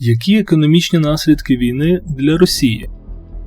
Які економічні наслідки війни для Росії?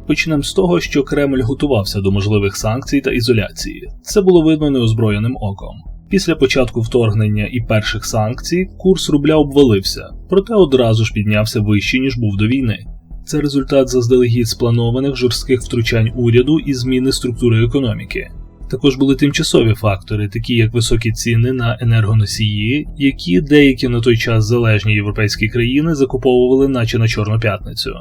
Почнемо з того, що Кремль готувався до можливих санкцій та ізоляції. Це було видно неозброєним оком. Після початку вторгнення і перших санкцій курс рубля обвалився, проте одразу ж піднявся вище, ніж був до війни. Це результат заздалегідь спланованих жорстких втручань уряду і зміни структури економіки. Також були тимчасові фактори, такі як високі ціни на енергоносії, які деякі на той час залежні європейські країни закуповували наче на Чорну п'ятницю.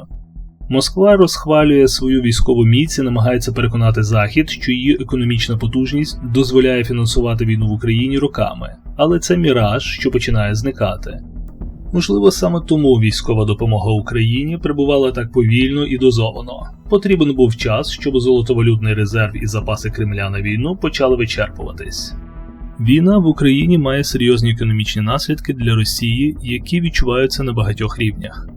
Москва розхвалює свою військову міць і намагається переконати Захід, що її економічна потужність дозволяє фінансувати війну в Україні роками, але це міраж, що починає зникати. Можливо, саме тому військова допомога Україні прибувала так повільно і дозовано. Потрібен був час, щоб золотовалютний резерв і запаси Кремля на війну почали вичерпуватись. Війна в Україні має серйозні економічні наслідки для Росії, які відчуваються на багатьох рівнях.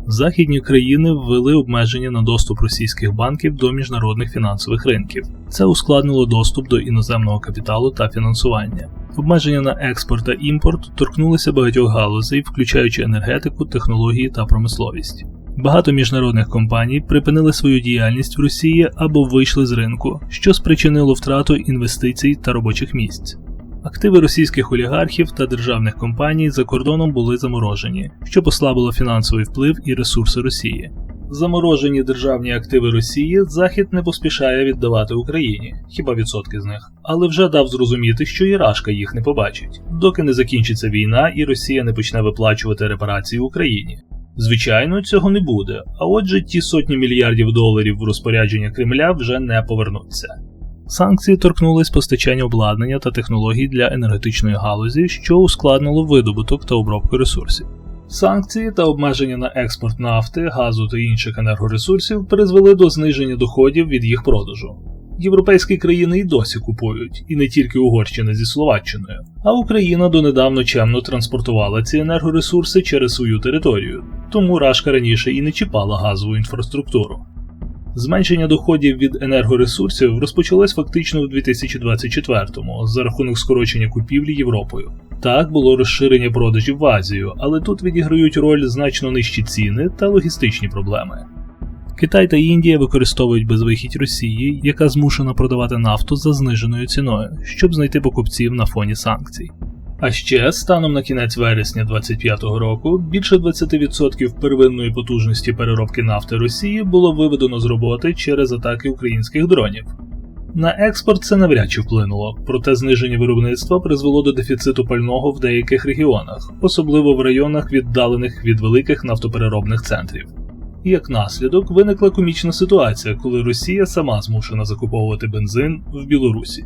Західні країни ввели обмеження на доступ російських банків до міжнародних фінансових ринків. Це ускладнило доступ до іноземного капіталу та фінансування. Обмеження на експорт та імпорт торкнулися багатьох галузей, включаючи енергетику, технології та промисловість. Багато міжнародних компаній припинили свою діяльність в Росії або вийшли з ринку, що спричинило втрату інвестицій та робочих місць. Активи російських олігархів та державних компаній за кордоном були заморожені, що послабило фінансовий вплив і ресурси Росії. Заморожені державні активи Росії Захід не поспішає віддавати Україні, хіба відсотки з них, але вже дав зрозуміти, що і Рашка їх не побачить, доки не закінчиться війна і Росія не почне виплачувати репарації Україні. Звичайно, цього не буде, а отже ті сотні мільярдів доларів в розпорядження Кремля вже не повернуться. Санкції торкнулись постачання обладнання та технологій для енергетичної галузі, що ускладнило видобуток та обробку ресурсів. Санкції та обмеження на експорт нафти, газу та інших енергоресурсів призвели до зниження доходів від їх продажу. Європейські країни й досі купують, і не тільки Угорщина зі Словаччиною, а Україна донедавна чемно транспортувала ці енергоресурси через свою територію, тому Рашка раніше і не чіпала газову інфраструктуру. Зменшення доходів від енергоресурсів розпочалось фактично у 2024-му за рахунок скорочення купівлі Європою. Так, було розширення продажів в Азію, але тут відіграють роль значно нижчі ціни та логістичні проблеми. Китай та Індія використовують безвихідь Росії, яка змушена продавати нафту за зниженою ціною, щоб знайти покупців на фоні санкцій. А ще, станом на кінець вересня 2025 року, більше 20% первинної потужності переробки нафти Росії було виведено з роботи через атаки українських дронів. На експорт це навряд чи вплинуло, проте зниження виробництва призвело до дефіциту пального в деяких регіонах, особливо в районах, віддалених від великих нафтопереробних центрів. І як наслідок виникла комічна ситуація, коли Росія сама змушена закуповувати бензин в Білорусі.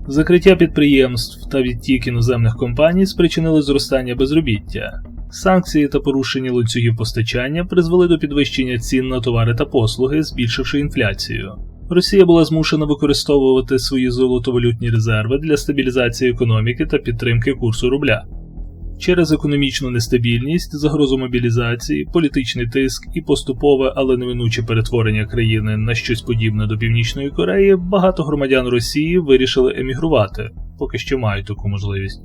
Закриття підприємств та відтік іноземних компаній спричинили зростання безробіття. Санкції та порушення ланцюгів постачання призвели до підвищення цін на товари та послуги, збільшивши інфляцію. Росія була змушена використовувати свої золотовалютні резерви для стабілізації економіки та підтримки курсу рубля. Через економічну нестабільність, загрозу мобілізації, політичний тиск і поступове, але неминуче перетворення країни на щось подібне до Північної Кореї, багато громадян Росії вирішили емігрувати, поки що мають таку можливість.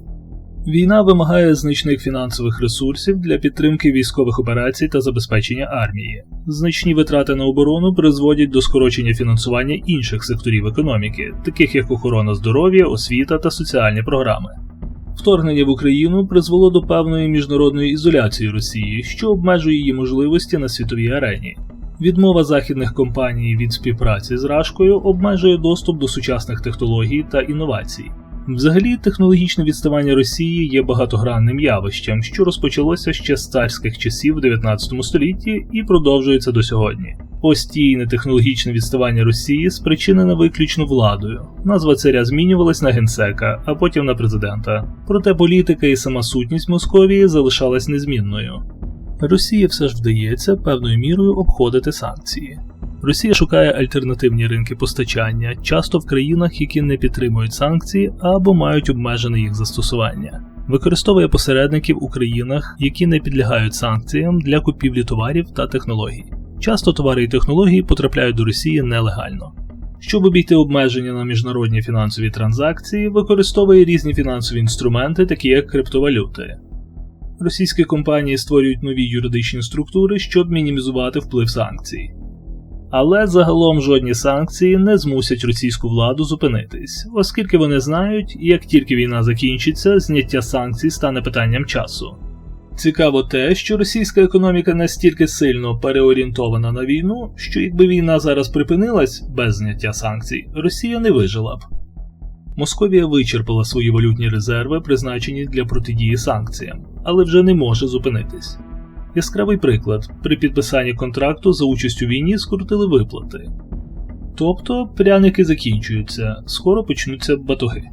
Війна вимагає значних фінансових ресурсів для підтримки військових операцій та забезпечення армії. Значні витрати на оборону призводять до скорочення фінансування інших секторів економіки, таких як охорона здоров'я, освіта та соціальні програми. Вторгнення в Україну призвело до певної міжнародної ізоляції Росії, що обмежує її можливості на світовій арені. Відмова західних компаній від співпраці з Рашкою обмежує доступ до сучасних технологій та інновацій. Взагалі, технологічне відставання Росії є багатогранним явищем, що розпочалося ще з царських часів в 19 столітті і продовжується до сьогодні. Постійне технологічне відставання Росії спричинене виключно владою. Назва царя змінювалась на генсека, а потім на президента. Проте політика і сама сутність Московії залишалась незмінною. Росії все ж вдається певною мірою обходити санкції. Росія шукає альтернативні ринки постачання, часто в країнах, які не підтримують санкції або мають обмежене їх застосування. Використовує посередників у країнах, які не підлягають санкціям для купівлі товарів та технологій. Часто товари і технології потрапляють до Росії нелегально. Щоб обійти обмеження на міжнародні фінансові транзакції, використовує різні фінансові інструменти, такі як криптовалюти. Російські компанії створюють нові юридичні структури, щоб мінімізувати вплив санкцій. Але загалом жодні санкції не змусять російську владу зупинитись, оскільки вони знають, як тільки війна закінчиться, зняття санкцій стане питанням часу. Цікаво те, що російська економіка настільки сильно переорієнтована на війну, що якби війна зараз припинилась без зняття санкцій, Росія не вижила б. Московія вичерпала свої валютні резерви, призначені для протидії санкціям, але вже не може зупинитись. Яскравий приклад – при підписанні контракту за участь у війні скоротили виплати. Тобто пряники закінчуються, скоро почнуться батоги.